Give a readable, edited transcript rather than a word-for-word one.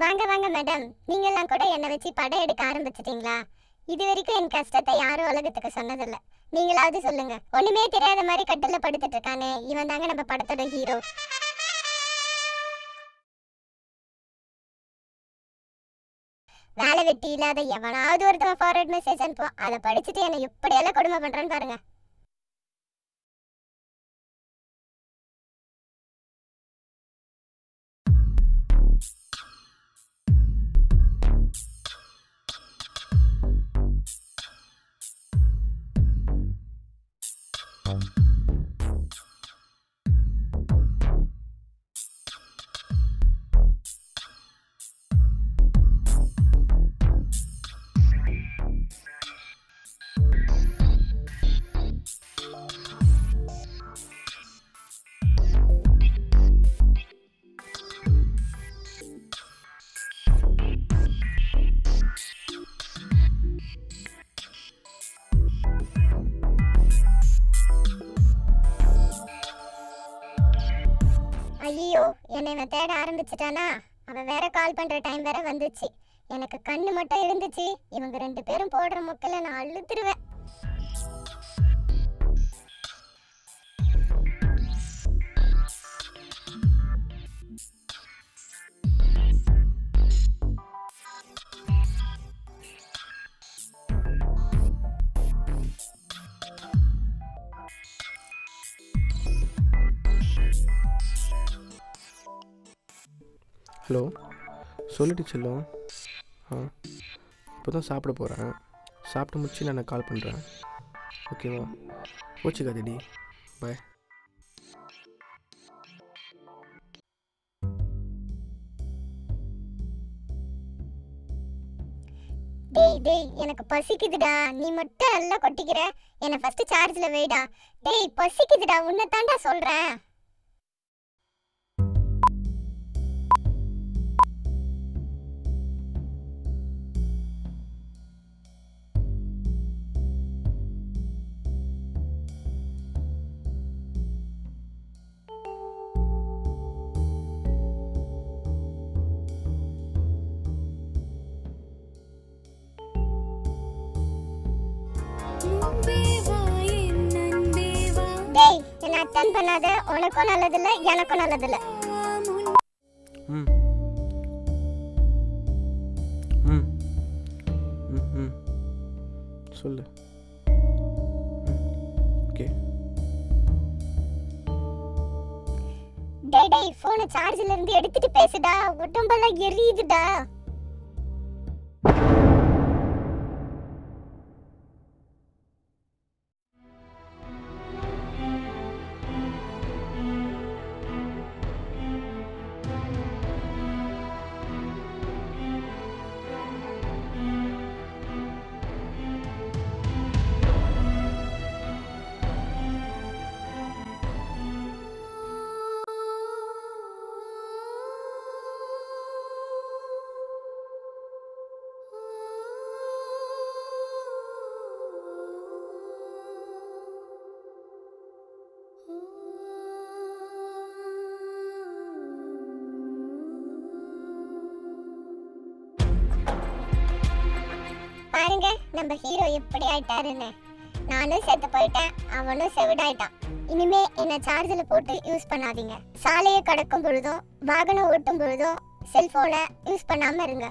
வாங்க வாங்க மேடம், நீங்கெல்லாம் கூட என்னை வச்சு படம் எடுக்க ஆரம்பிச்சிட்டீங்களா? இது வரைக்கும் என் கஷ்டத்தை யாரும் உலகத்துக்கு சொன்னதில்லை. நீங்களாவது சொல்லுங்க. ஒண்ணுமே தெரியாத மாதிரி கட்டில படுத்துட்டு இருக்கானே, இவன் தாங்க நம்ம படத்தோட ஹீரோ. வேலை வெட்டி இல்லாத எவனாவது ஒருத்தவன் ஃபார்வர்ட் மெசேஜ் அனுப்புவான். அதை படிச்சுட்டு என்னை இப்படியெல்லாம் கொடுமை பண்றான்னு பாருங்க. ஐயோ, என்னை இவன் தேட ஆரம்பிச்சிட்டானா? அவன் வேற கால் பண்ற டைம் வேற வந்துச்சு. எனக்கு கண்ணு மட்டும் இருந்துச்சு. இவங்க 2 பேரும் போடுற முக்கில நான் அழுத்துருவேன். ஹலோ, சொல்லிட்டு செல்லும். இப்போ தான் சாப்பிட போகிறேன். சாப்பிட்டு முடிச்சு நான் கால் பண்ணுறேன். ஓகேவா? போச்சுக்காதடி. பாய். டேய் டேய், எனக்கு பசிக்குதுடா. நீ மட்டும் எல்லாம் கொட்டிக்கிற. என்னை ஃபர்ஸ்ட் சார்ஜில் வைடா. டேய், பசிக்குதுடா, உன்னை தாண்டா சொல்கிறேன். டேய், என்ன அட்டன் பண்ணாத. உனக்கும் நல்லதில்லை, எனக்கும் நல்லதில்லை. ம் ம் ம் ம் சொல்லு. ஓகே. டேய் டேய், போனை சார்ஜில் இருந்து எடுத்துட்டு பேசுடா. உடம்பெல்லாம் எரியுதுடா. பாருங்க, நம்ம ஹீரோ எப்படி ஆயிட்டாருன்னு. நானும் செத்து போயிட்டேன், அவனும் செவிடாயிட்டான். இனிமே என்ன சார்ஜில் போட்டு யூஸ் பண்ணாதீங்க. சாலையை கடக்கும் பொழுதும் வாகனம் ஓட்டும் பொழுதும் செல்போனை யூஸ் பண்ணாம இருங்க.